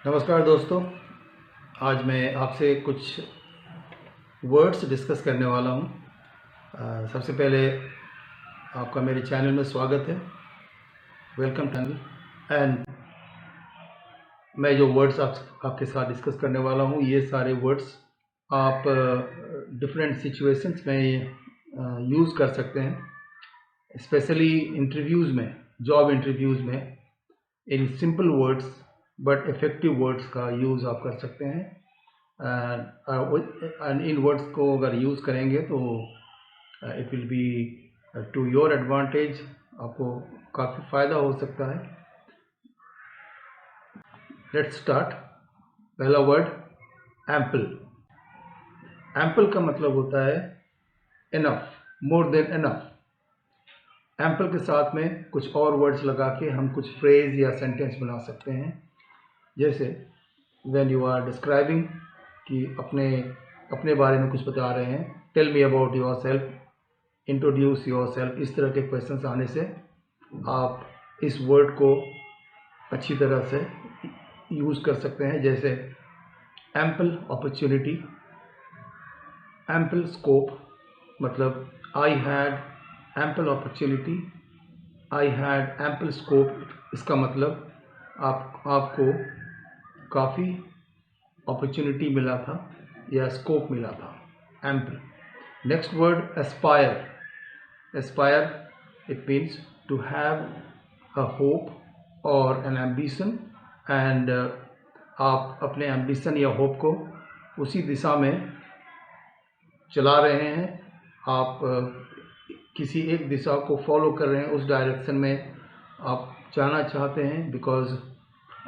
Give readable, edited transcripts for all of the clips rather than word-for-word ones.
नमस्कार दोस्तों, आज मैं आपसे कुछ वर्ड्स डिस्कस करने वाला हूँ। सबसे पहले आपका मेरे चैनल में स्वागत है। Welcome channel. एंड मैं जो वर्ड्स आपके साथ डिस्कस करने वाला हूँ, ये सारे वर्ड्स आप डिफरेंट सिचुएशंस में यूज़ कर सकते हैं। स्पेशली इंटरव्यूज़ में, जॉब इंटरव्यूज़ में in simple words but effective words का यूज़ आप कर सकते हैं। इन वर्ड्स को अगर यूज़ करेंगे तो it will be to your advantage, आपको काफ़ी फ़ायदा हो सकता है। Let's start. पहला वर्ड एम्पल। एम्पल का मतलब होता है enough, more than enough. Ample के साथ में कुछ और वर्ड्स लगा के हम कुछ फ्रेज या सेंटेंस बना सकते हैं। जैसे व्हेन यू आर डिस्क्राइबिंग, कि अपने बारे में कुछ बता रहे हैं, tell me about yourself, introduce yourself, इस तरह के क्वेश्चंस आने से आप इस वर्ड को अच्छी तरह से यूज़ कर सकते हैं। जैसे एम्पल अपॉर्चुनिटी, एम्पल स्कोप, मतलब I had ample opportunity, I had ample scope. इसका मतलब आपको काफ़ी अपॉर्चुनिटी मिला था या स्कोप मिला था। Ample. Next word aspire. Aspire it means to have a hope और एन एम्बिशन, एंड आप अपने एम्बिशन या होप को उसी दिशा में चला रहे हैं। आप किसी एक दिशा को फॉलो कर रहे हैं, उस डायरेक्शन में आप जाना चाहते हैं, बिकॉज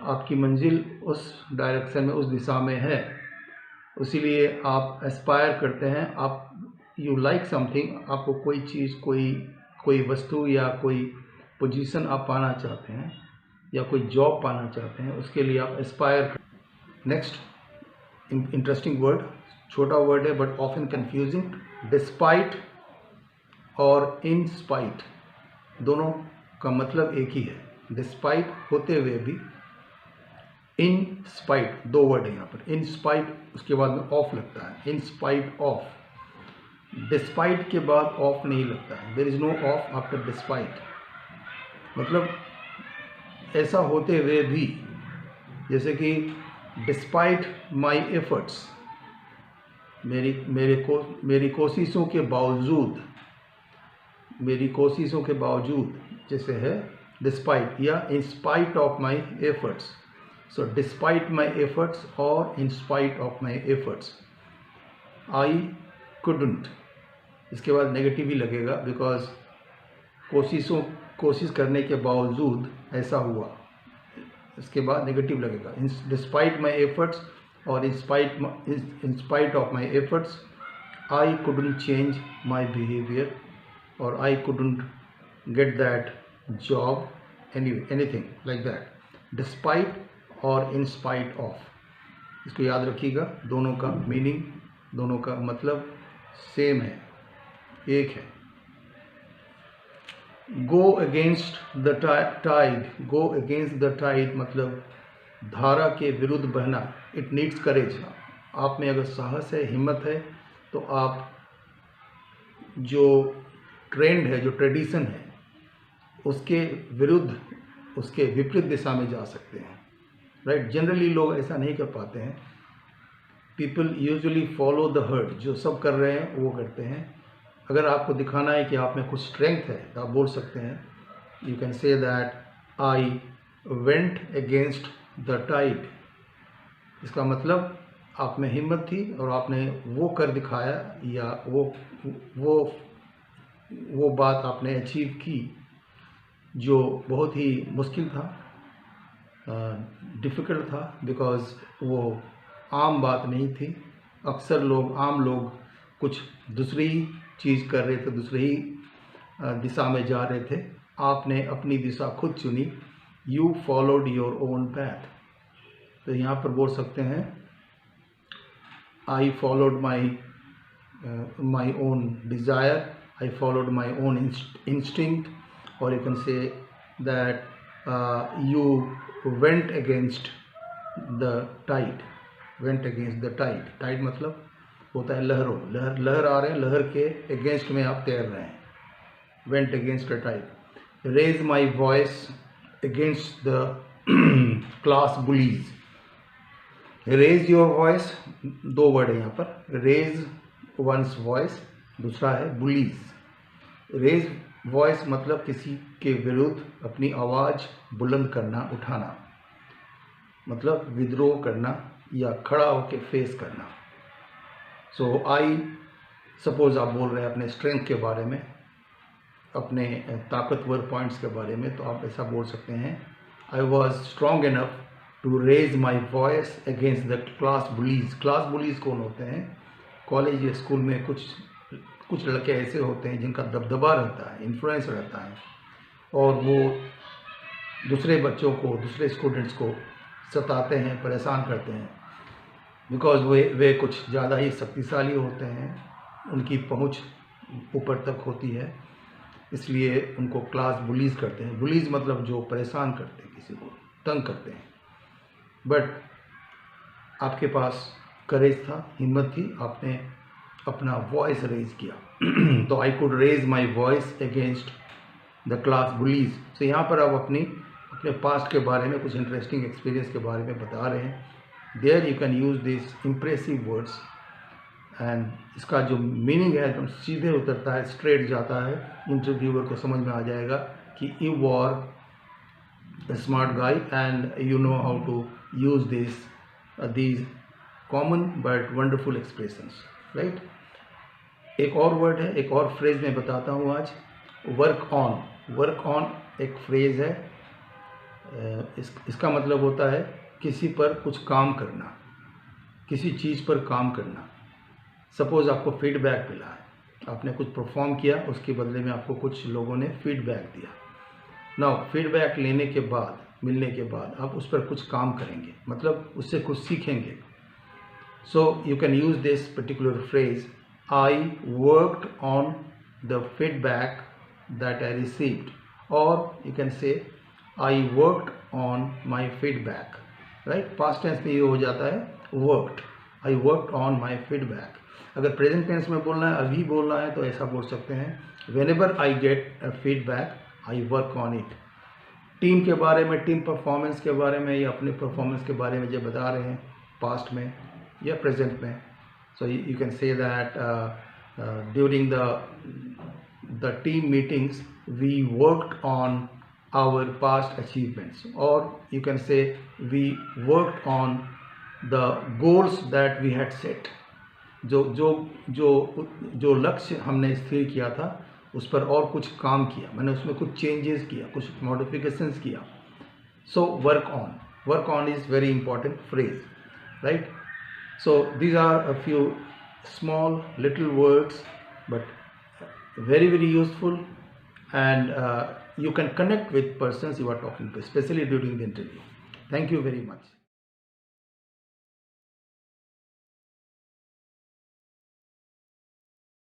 आपकी मंजिल उस डायरेक्शन में, उस दिशा में है। इसीलिए आप एस्पायर करते हैं। आप यू लाइक समथिंग, आपको कोई चीज़, कोई वस्तु या कोई पोजीशन आप पाना चाहते हैं या कोई जॉब पाना चाहते हैं, उसके लिए आप एस्पायर करते हैं। नेक्स्ट इंटरेस्टिंग वर्ड, छोटा वर्ड है बट ऑफन कंफ्यूजिंग, डिस्पाइट और इन स्पाइट, दोनों का मतलब एक ही है। डिस्पाइट होते हुए भी, इन स्पाइट, दो वर्ड है यहाँ पर। इन स्पाइट, उसके बाद में ऑफ लगता है, इन स्पाइट ऑफ। डिस्पाइट के बाद ऑफ नहीं लगता है, there is no of after despite. मतलब ऐसा होते हुए भी, जैसे कि डिस्पाइट माई एफर्ट्स, मेरी कोशिशों के बावजूद, मेरी कोशिशों के बावजूद, जैसे है डिस्पाइट, या in spite of my efforts. So despite my efforts or in spite of my efforts, I couldn't, इसके बाद नेगेटिव ही लगेगा, बिकॉज कोशिश करने के बावजूद ऐसा हुआ, इसके बाद नेगेटिव लगेगा। डिस्पाइट माई एफर्ट्स और in spite of my efforts, I couldn't change my behaviour, और आई couldn't get that job, anything like that. Despite और इन स्पाइट ऑफ, इसको याद रखिएगा। दोनों का मीनिंग, दोनों का मतलब सेम है, एक है। Go against the tide. Go against the tide मतलब धारा के विरुद्ध बहना। It needs courage. आप में अगर साहस है, हिम्मत है, तो आप जो ट्रेंड है, जो ट्रेडिशन है, उसके विरुद्ध, उसके विपरीत दिशा में जा सकते हैं। राइट। जनरली लोग ऐसा नहीं कर पाते हैं। People usually follow the heard, जो सब कर रहे हैं वो करते हैं। अगर आपको दिखाना है कि आप में कुछ स्ट्रेंथ है, तो आप बोल सकते हैं, you can say that I went against the tide. इसका मतलब आप में हिम्मत थी और आपने वो कर दिखाया, या वो बात आपने अचीव की जो बहुत ही मुश्किल था, डिफ़िकल्ट था, बिकॉज़ वो आम बात नहीं थी। अक्सर आम लोग कुछ दूसरी चीज़ कर रहे थे, दूसरी ही दिशा में जा रहे थे। आपने अपनी दिशा खुद चुनी। You followed your own path. तो यहाँ पर बोल सकते हैं, I followed my own desire, I followed my own instinct, और you can say that you went against the tide, went against the tide. Tide मतलब होता है लहरों, लहर आ रहे हैं, लहर के अगेंस्ट में आप तैर रहे हैं, went against the tide. Raise my voice against the class bullies. Raise your voice, दो वर्ड है यहाँ पर, रेज वंस वॉइस, दूसरा है बुलीज। रेज वॉइस मतलब किसी के विरुद्ध अपनी आवाज़ बुलंद करना, उठाना, मतलब विद्रोह करना या खड़ा होकर फेस करना। सो आई सपोज आप बोल रहे हैं अपने स्ट्रेंथ के बारे में, अपने ताकतवर पॉइंट्स के बारे में, तो आप ऐसा बोल सकते हैं, I was strong enough to raise my voice against the class bullies. Class bullies कौन होते हैं? कॉलेज या स्कूल में कुछ लड़के ऐसे होते हैं जिनका दबदबा रहता है, इन्फ्लुएंस रहता है, और वो दूसरे बच्चों को, दूसरे स्टूडेंट्स को सताते हैं, परेशान करते हैं, बिकॉज वे कुछ ज़्यादा ही शक्तिशाली होते हैं, उनकी पहुंच ऊपर तक होती है, इसलिए उनको क्लास बुलीज करते हैं। बुलीज मतलब जो परेशान करते हैं, किसी को तंग करते हैं। बट आपके पास करेज था, हिम्मत थी, आपने अपना वॉइस रेज किया तो I could raise my voice against the class bullies. तो यहाँ पर आप अपने पास्ट के बारे में, कुछ इंटरेस्टिंग एक्सपीरियंस के बारे में बता रहे हैं। There you can use this impressive words, and इसका जो मीनिंग है एकदम सीधे उतरता है, स्ट्रेट जाता है, इंटरव्यूअर को समझ में आ जाएगा कि you are a smart guy and you know how to use these common but wonderful expressions, right? एक और वर्ड है, एक और फ्रेज मैं बताता हूँ आज, वर्क ऑन। वर्क ऑन एक फ्रेज है, इसका मतलब होता है किसी पर कुछ काम करना, किसी चीज़ पर काम करना। सपोज आपको फीडबैक मिला है, आपने कुछ परफॉर्म किया, उसके बदले में आपको कुछ लोगों ने फीडबैक दिया। नाउ फीडबैक लेने के बाद, मिलने के बाद आप उस पर कुछ काम करेंगे, मतलब उससे कुछ सीखेंगे। So you can use this particular phrase, I worked on the feedback that I received, और you can say I worked on my feedback, right? Past tense में ये हो जाता है worked, I worked on my feedback. अगर present tense में बोलना है, अभी बोलना है, तो ऐसा बोल सकते हैं, whenever I get a feedback I work on it. Team के बारे में, टीम परफॉर्मेंस के बारे में, या अपने परफॉर्मेंस के बारे में जो बता रहे हैं पास्ट में या प्रेजेंट में, so you can say that during the team meetings we worked on our past achievements, और you can say we worked on the goals that we had set. जो लक्ष्य हमने स्थिर किया था, उस पर और कुछ काम किया, मैंने उसमें कुछ चेंजेस किया, कुछ मॉडिफिकेशंस किया। So work on is very important phrase, right? So these are a few small little words but very useful, and you can connect with persons you are talking to, especially during the interview. Thank you very much.